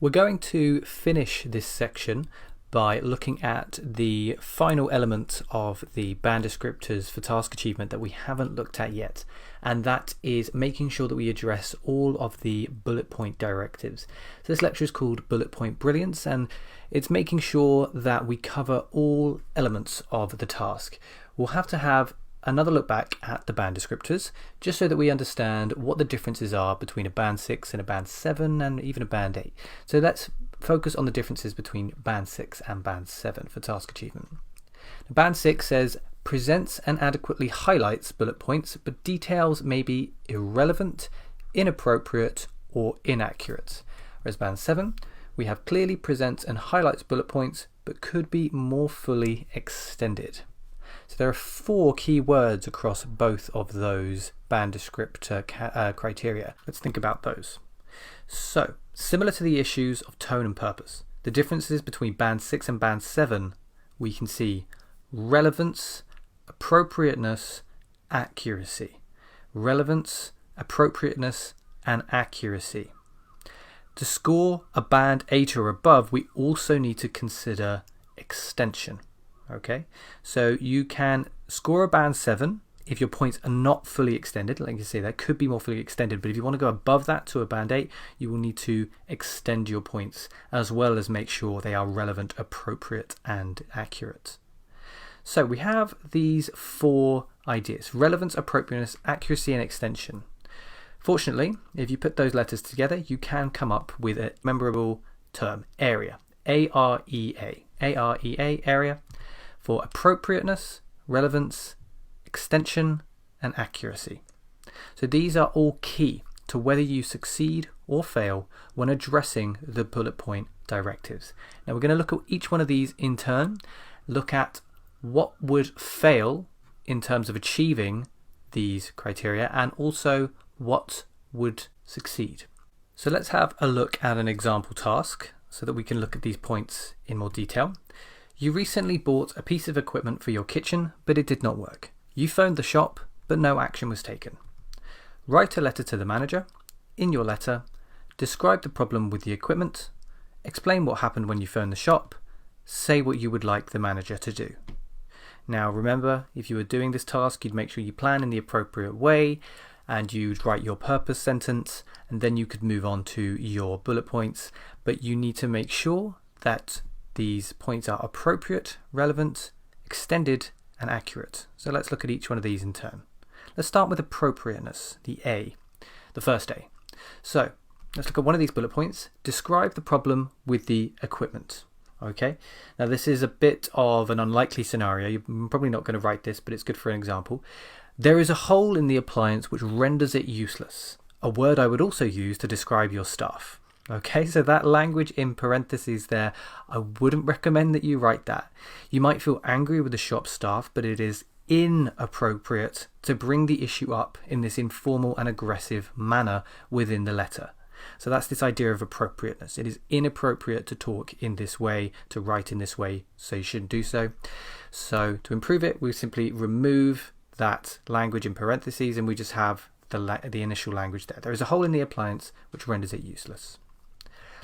We're going to finish this section by looking at the final element of the band descriptors for task achievement that we haven't looked at yet, and that is making sure that we address all of the bullet point directives. So this lecture is called Bullet Point Brilliance, and it's making sure that we cover all elements of the task. We'll have to have another look back at the band descriptors just so that we understand what the differences are between a band 6 and a band 7 and even a band 8. So let's focus on the differences between band 6 and band 7 for task achievement. Band 6 says presents and adequately highlights bullet points, but details may be irrelevant, inappropriate or inaccurate. Whereas band 7, we have clearly presents and highlights bullet points, but could be more fully extended. So there are 4 key words across both of those band descriptor criteria. Let's think about those. So, similar to the issues of tone and purpose, the differences between band 6 and band 7, we can see relevance, appropriateness, accuracy. Relevance, appropriateness, and accuracy. To score a band 8 or above, we also need to consider extension. Okay, so you can score a band 7 if your points are not fully extended. Like you say, that could be more fully extended, but if you want to go above that to a band 8, you will need to extend your points as well as make sure they are relevant, appropriate, and accurate. So we have these 4 ideas: relevance, appropriateness, accuracy, and extension. Fortunately, if you put those letters together, you can come up with a memorable term: area. A-R-E-A. A-R-E-A, area. For appropriateness, relevance, extension, and accuracy. So these are all key to whether you succeed or fail when addressing the bullet point directives. Now we're going to look at each one of these in turn, look at what would fail in terms of achieving these criteria, and also what would succeed. So let's have a look at an example task so that we can look at these points in more detail. You recently bought a piece of equipment for your kitchen, but it did not work. You phoned the shop, but no action was taken. Write a letter to the manager. In your letter, describe the problem with the equipment, explain what happened when you phoned the shop, say what you would like the manager to do. Now remember, if you were doing this task, you'd make sure you plan in the appropriate way, and you'd write your purpose sentence, and then you could move on to your bullet points, but you need to make sure that these points are appropriate, relevant, extended, and accurate. So let's look at each one of these in turn. Let's start with appropriateness, the A, the first A. So let's look at one of these bullet points. Describe the problem with the equipment. Okay, now this is a bit of an unlikely scenario. You're probably not going to write this, but it's good for an example. There is a hole in the appliance which renders it useless. A word I would also use to describe your stuff. Okay, so that language in parentheses there, I wouldn't recommend that you write that. You might feel angry with the shop staff, but it is inappropriate to bring the issue up in this informal and aggressive manner within the letter. So that's this idea of appropriateness. It is inappropriate to talk in this way, to write in this way, so you shouldn't do so. So to improve it, we simply remove that language in parentheses and we just have the initial language there. There is a hole in the appliance which renders it useless.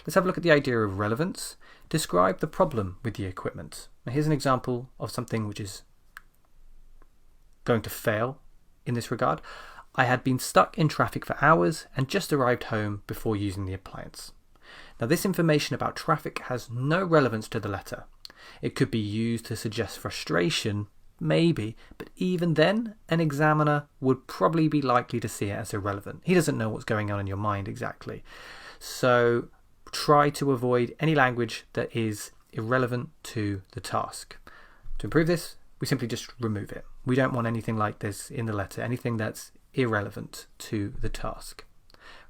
Let's have a look at the idea of relevance. Describe the problem with the equipment. Now here's an example of something which is going to fail in this regard. I had been stuck in traffic for hours and just arrived home before using the appliance. Now this information about traffic has no relevance to the letter. It could be used to suggest frustration, maybe, but even then an examiner would probably be likely to see it as irrelevant. He doesn't know what's going on in your mind exactly. So try to avoid any language that is irrelevant to the task. To improve this, we simply just remove it. We don't want anything like this in the letter, anything that's irrelevant to the task.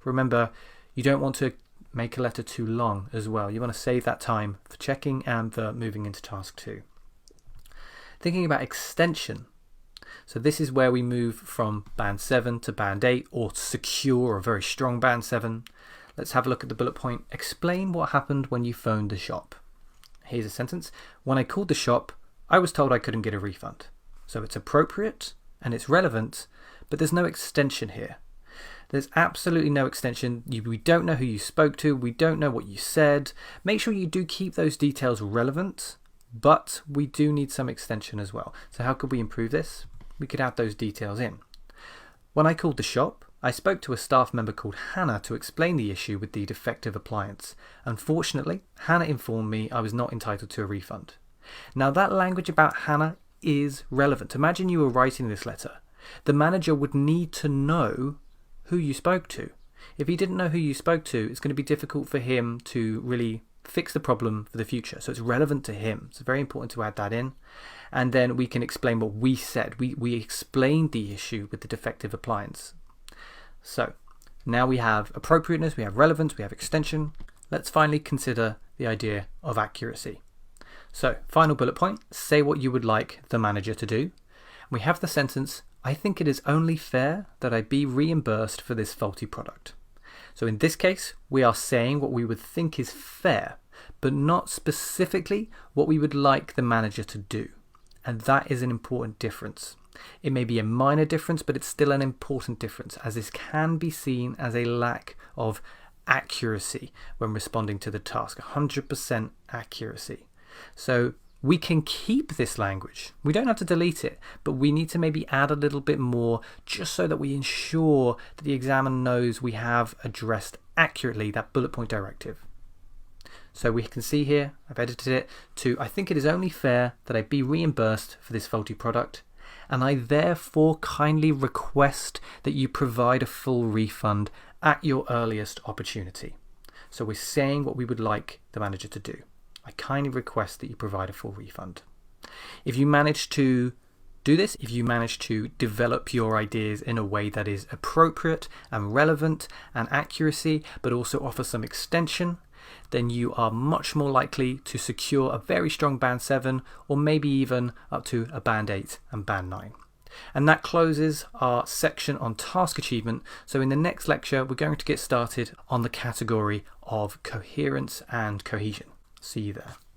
Remember, you don't want to make a letter too long as well. You want to save that time for checking and for moving into task 2. Thinking about extension. So this is where we move from band 7 to band 8, or secure or very strong band 7. Let's have a look at the bullet point. Explain what happened when you phoned the shop. Here's a sentence. When I called the shop, I was told I couldn't get a refund. So it's appropriate and it's relevant, but there's no extension here. There's absolutely no extension. We don't know who you spoke to. We don't know what you said. Make sure you do keep those details relevant, but we do need some extension as well. So how could we improve this? We could add those details in. When I called the shop, I spoke to a staff member called Hannah to explain the issue with the defective appliance. Unfortunately, Hannah informed me I was not entitled to a refund. Now that language about Hannah is relevant. Imagine you were writing this letter. The manager would need to know who you spoke to. If he didn't know who you spoke to, it's going to be difficult for him to really fix the problem for the future. So it's relevant to him. It's very important to add that in. And then we can explain what we said. We explained the issue with the defective appliance. So now we have appropriateness, we have relevance, we have extension. Let's finally consider the idea of accuracy. So final bullet point, say what you would like the manager to do. We have the sentence, I think it is only fair that I be reimbursed for this faulty product. So in this case, we are saying what we would think is fair, but not specifically what we would like the manager to do. And that is an important difference. It may be a minor difference, but it's still an important difference, as this can be seen as a lack of accuracy when responding to the task, 100% accuracy. So we can keep this language. We don't have to delete it, but we need to maybe add a little bit more just so that we ensure that the examiner knows we have addressed accurately that bullet point directive. So we can see here, I've edited it to, I think it is only fair that I be reimbursed for this faulty product, and I therefore kindly request that you provide a full refund at your earliest opportunity. So we're saying what we would like the manager to do. I kindly request that you provide a full refund. If you manage to do this, if you manage to develop your ideas in a way that is appropriate and relevant and accuracy, but also offer some extension, then you are much more likely to secure a very strong band 7 or maybe even up to a band 8 and band 9. And that closes our section on task achievement. So in the next lecture, we're going to get started on the category of coherence and cohesion. See you there.